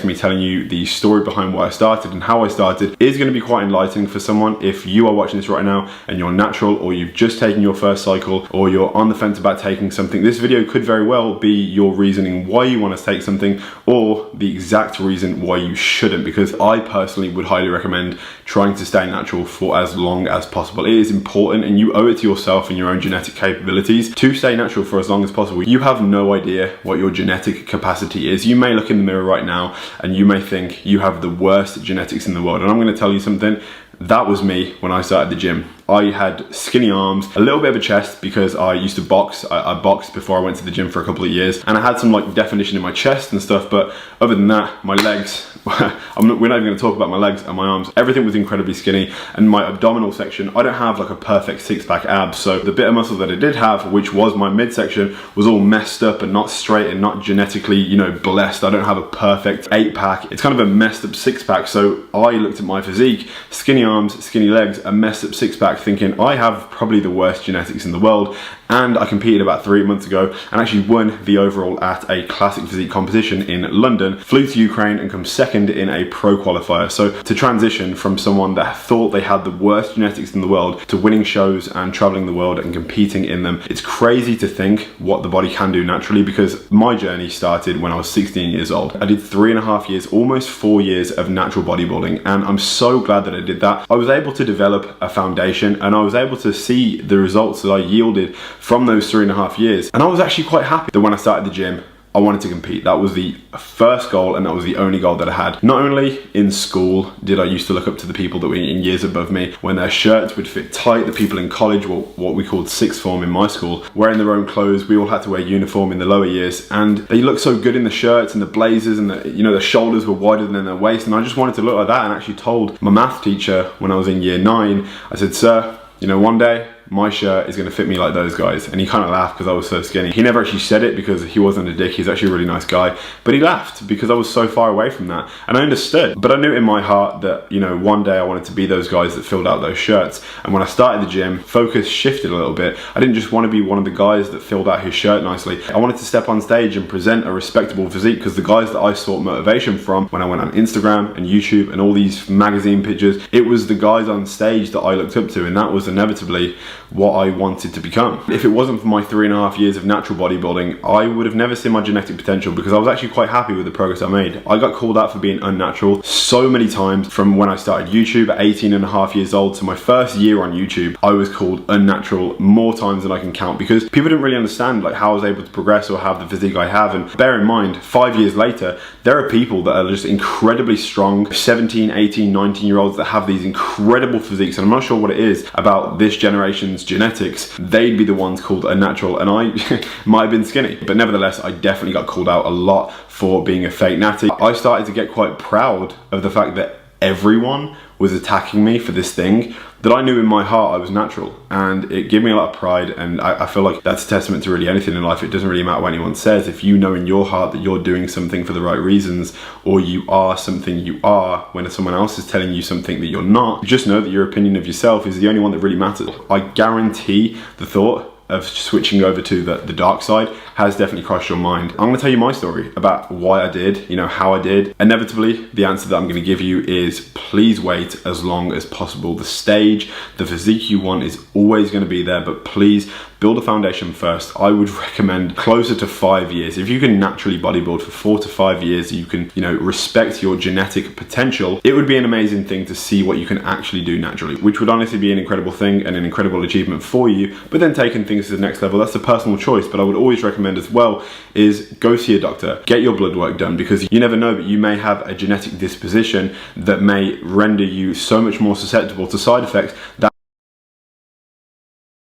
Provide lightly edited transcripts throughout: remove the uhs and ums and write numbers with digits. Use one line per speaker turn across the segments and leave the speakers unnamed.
me telling you the story behind why I started and how I started is going to be quite enlightening for someone. If you are watching this right now and you're natural, or you've just taken your first cycle, or you're on the fence about taking something, this video could very well be your reasoning why you want to take something, or the exact reason why you shouldn't, because I personally would highly recommend trying to stay natural for as long as possible. It is important, and you owe it to yourself and your own genetic capabilities to stay natural for as long as possible. You have no idea what your genetic capacity is. You may look in the mirror right now and you may think you have the worst genetics in the world, and I'm going to tell you something. That was me when I started the gym. I had skinny arms, a little bit of a chest because I used to box. I boxed before I went to the gym for a couple of years, and I had some like definition in my chest and stuff, but other than that, my legs, we're not even going to talk about my legs and my arms. Everything was incredibly skinny, and my abdominal section, I don't have like a perfect six-pack abs, so the bit of muscle that I did have, which was my midsection, was all messed up and not straight and not genetically, you know, blessed. I don't have a perfect 8-pack. It's kind of a messed up 6-pack, so I looked at my physique, skinny arms, skinny legs, a messed up 6-pack, thinking I have probably the worst genetics in the world. And I competed about 3 months ago and actually won the overall at a classic physique competition in London, flew to Ukraine and come second in a pro qualifier. So to transition from someone that thought they had the worst genetics in the world to winning shows and traveling the world and competing in them, it's crazy to think what the body can do naturally, because my journey started when I was 16 years old. I did 3.5 years, almost 4 years of natural bodybuilding, and I'm so glad that I did that. I was able to develop a foundation, and I was able to see the results that I yielded from those 3.5 years. And I was actually quite happy that when I started the gym, I wanted to compete. That was the first goal, and that was the only goal that I had. Not only in school did I used to look up to the people that were in years above me when their shirts would fit tight. The people in college, well, what we called sixth form in my school, wearing their own clothes. We all had to wear uniform in the lower years, and they looked so good in the shirts and the blazers, and the, you know, the shoulders were wider than their waist, and I just wanted to look like that. And actually told my math teacher when I was in year 9, I said, "Sir, you know, one day my shirt is going to fit me like those guys." And he kind of laughed because I was so skinny. He never actually said it because he wasn't a dick. He's actually a really nice guy, but he laughed because I was so far away from that. And I understood, but I knew in my heart that, you know, one day I wanted to be those guys that filled out those shirts. And when I started the gym, focus shifted a little bit. I didn't just want to be one of the guys that filled out his shirt nicely. I wanted to step on stage and present a respectable physique, because the guys that I sought motivation from when I went on Instagram and YouTube and all these magazine pictures, it was the guys on stage that I looked up to, and that was inevitably what I wanted to become. If it wasn't for my 3.5 years of natural bodybuilding, I would have never seen my genetic potential, because I was actually quite happy with the progress I made. I got called out for being unnatural so many times from when I started YouTube at 18.5 years old to my first year on YouTube. I was called unnatural more times than I can count, because people didn't really understand like how I was able to progress or have the physique I have. And bear in mind, 5 years later, there are people that are just incredibly strong, 17, 18, 19-year-olds that have these incredible physiques, and I'm not sure what it is about this generation's genetics. They'd be the ones called unnatural, and I might have been skinny, but nevertheless I definitely got called out a lot for being a fake natty. I started to get quite proud of the fact that everyone was attacking me for this thing that I knew in my heart I was natural, and it gave me a lot of pride. And I feel like that's a testament to really anything in life. It doesn't really matter what anyone says. If you know in your heart that you're doing something for the right reasons, or you are something you are when someone else is telling you something that you're not, just know that your opinion of yourself is the only one that really matters. I guarantee the thought of switching over to the dark side has definitely crossed your mind. I'm gonna tell you my story about why I did, you know, how I did. Inevitably, the answer that I'm gonna give you is please wait as long as possible. The stage, the physique you want is always gonna be there, but please build a foundation first. I would recommend closer to 5 years. If you can naturally bodybuild for 4 to 5 years, you can, you know, respect your genetic potential. It would be an amazing thing to see what you can actually do naturally, which would honestly be an incredible thing and an incredible achievement for you. But then taking things to the next level, that's a personal choice. But I would always recommend as well is go see a doctor, get your blood work done, because you never know, but you may have a genetic disposition that may render you so much more susceptible to side effects that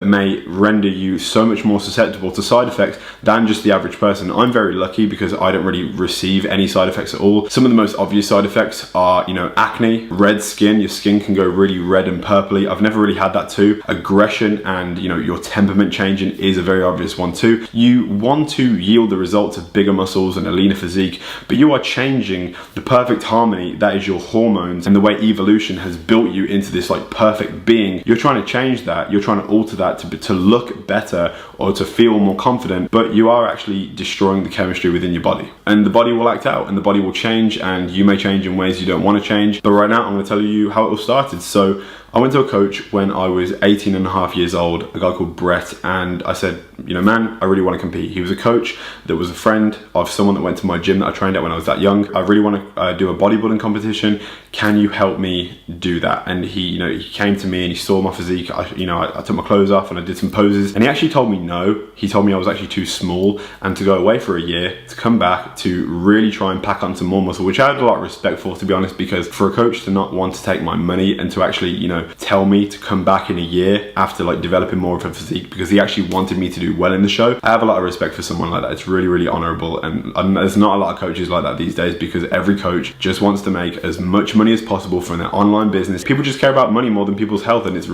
may render you so much more susceptible to side effects than just the average person. I'm very lucky because I don't really receive any side effects at all. Some of the most obvious side effects are, you know, acne, red skin. Your skin can go really red and purpley. I've never really had that too. Aggression and, you know, your temperament changing is a very obvious one too. You want to yield the results of bigger muscles and a leaner physique, but you are changing the perfect harmony that is your hormones and the way evolution has built you into this like perfect being. You're trying to change that. You're trying to alter that that to look better or to feel more confident, but you are actually destroying the chemistry within your body. And the body will act out and the body will change, and you may change in ways you don't want to change. But right now I'm going to tell you how it all started. So I went to a coach when I was 18 and a half years old, a guy called Brett, and I said, you know, man, I really want to compete. He was a coach that was a friend of someone that went to my gym that I trained at when I was that young. I really want to do a bodybuilding competition. Can you help me do that? And he came to me and he saw my physique. I took my clothes off and I did some poses, and he actually told me no. He told me I was actually too small and to go away for a year, to come back to really try and pack on some more muscle, which I had a lot of respect for, to be honest, because for a coach to not want to take my money and to actually, tell me to come back in a year after like developing more of a physique because he actually wanted me to do well in the show, I have a lot of respect for someone like that. It's really, really honorable, and there's not a lot of coaches like that these days because every coach just wants to make as much money as possible from their online business. People just care about money more than people's health, and it's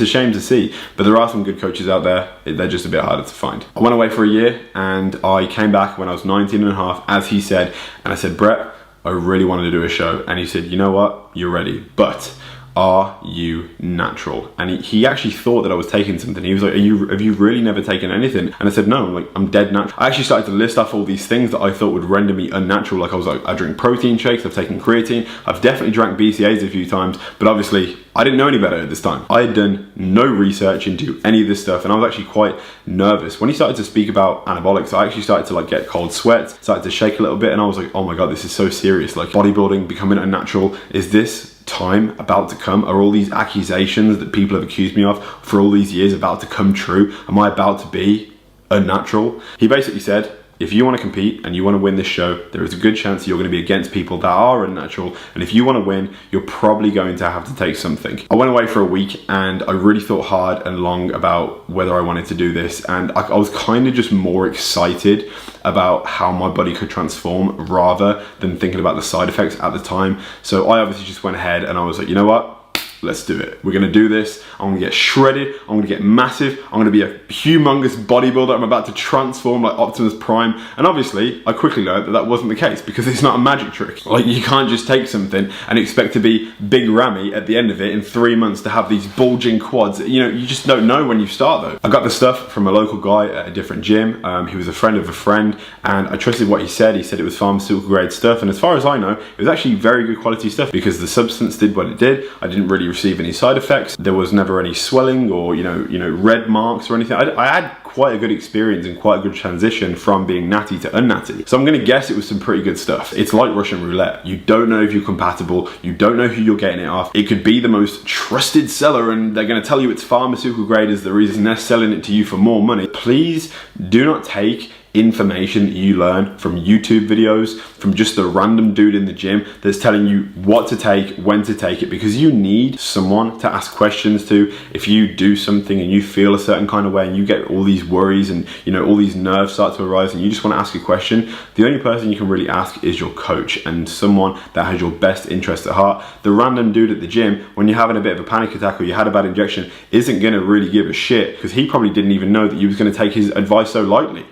a shame to see, but there are some good coaches out there. They're just a bit harder to find. I went away for a year and I came back when I was 19 and a half, as he said, and I said, Brett, I really wanted to do a show. And he said, you know what, you're ready, but are you natural? And he actually thought that I was taking something. He was like, have you really never taken anything? And I said, no, I'm dead natural. I actually started to list off all these things that I thought would render me unnatural. Like I drink protein shakes, I've taken creatine, I've definitely drank BCAAs a few times, but obviously I didn't know any better at this time. I had done no research into any of this stuff, and I was actually quite nervous. When he started to speak about anabolics, I actually started to get cold sweats, started to shake a little bit, and I was like, oh my God, this is so serious. Like bodybuilding, becoming unnatural, is this time about to come? Are all these accusations that people have accused me of for all these years about to come true? Am I about to be unnatural? He basically said, if you want to compete and you want to win this show, there is a good chance you're going to be against people that are unnatural. And if you want to win, you're probably going to have to take something. I went away for a week and I really thought hard and long about whether I wanted to do this. And I was kind of just more excited about how my body could transform rather than thinking about the side effects at the time. So I obviously just went ahead and I was like, you know what? Let's do it. We're gonna do this. I'm gonna get shredded. I'm gonna get massive. I'm gonna be a humongous bodybuilder. I'm about to transform like Optimus Prime. And obviously, I quickly learned that that wasn't the case because it's not a magic trick. Like you can't just take something and expect to be big Ramy at the end of it in 3 months to have these bulging quads. You just don't know when you start though. I got the stuff from a local guy at a different gym. He was a friend of a friend, and I trusted what he said. He said it was pharmaceutical grade stuff, and as far as I know, it was actually very good quality stuff because the substance did what it did. I didn't really receive any side effects. There was never any swelling or red marks or anything. I had quite a good experience and quite a good transition from being natty to unnatty. So I'm gonna guess it was some pretty good stuff. It's like Russian roulette. You don't know if you're compatible. You don't know who you're getting it off. It could be the most trusted seller and they're gonna tell you it's pharmaceutical grade as the reason they're selling it to you for more money. Please do not take information that you learn from YouTube videos, from just a random dude in the gym that's telling you what to take, when to take it, because you need someone to ask questions to. If you do something and you feel a certain kind of way and you get all these worries and all these nerves start to arise and you just want to ask a question, the only person you can really ask is your coach and someone that has your best interest at heart. The random dude at the gym, when you're having a bit of a panic attack or you had a bad injection, isn't going to really give a shit because he probably didn't even know that you was going to take his advice so lightly.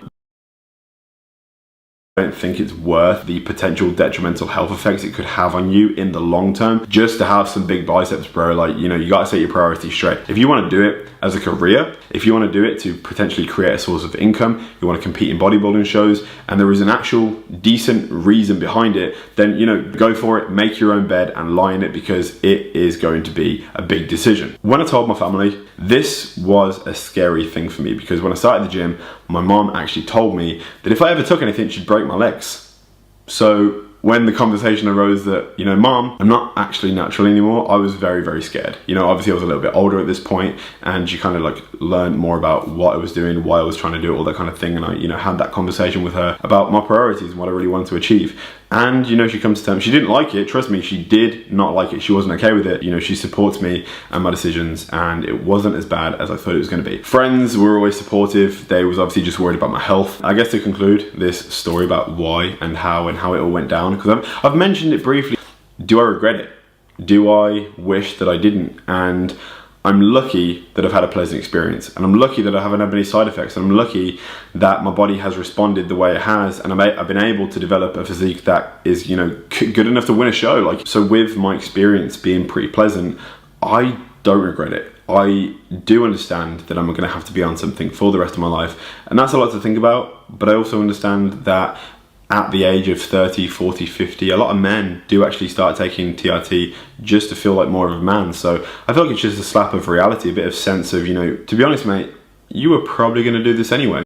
I don't think it's worth the potential detrimental health effects it could have on you in the long term just to have some big biceps, bro. Like, you gotta set your priorities straight. If you want to do it as a career, if you want to do it to potentially create a source of income, you want to compete in bodybuilding shows, and there is an actual decent reason behind it, then go for it, make your own bed and lie in it because it is going to be a big decision. When I told my family, this was a scary thing for me because when I started the gym, my mom actually told me that if I ever took anything, she'd break my legs. So when the conversation arose that, Mom, I'm not actually natural anymore, I was very, very scared. Obviously I was a little bit older at this point and she kind of learned more about what I was doing, why I was trying to do it, all that kind of thing. And I, had that conversation with her about my priorities and what I really wanted to achieve. And, she comes to terms, she didn't like it, trust me, she did not like it, she wasn't okay with it. She supports me and my decisions and it wasn't as bad as I thought it was going to be. Friends were always supportive, they was obviously just worried about my health. I guess to conclude this story about why and how it all went down, because I've mentioned it briefly. Do I regret it? Do I wish that I didn't? And I'm lucky that I've had a pleasant experience, and I'm lucky that I haven't had any side effects, and I'm lucky that my body has responded the way it has, and I've been able to develop a physique that is, good enough to win a show. So with my experience being pretty pleasant, I don't regret it. I do understand that I'm going to have to be on something for the rest of my life, and that's a lot to think about. But I also understand that at the age of 30, 40, 50, a lot of men do actually start taking TRT just to feel like more of a man. So I feel like it's just a slap of reality, a bit of sense of, you know, to be honest, mate, you were probably going to do this anyway.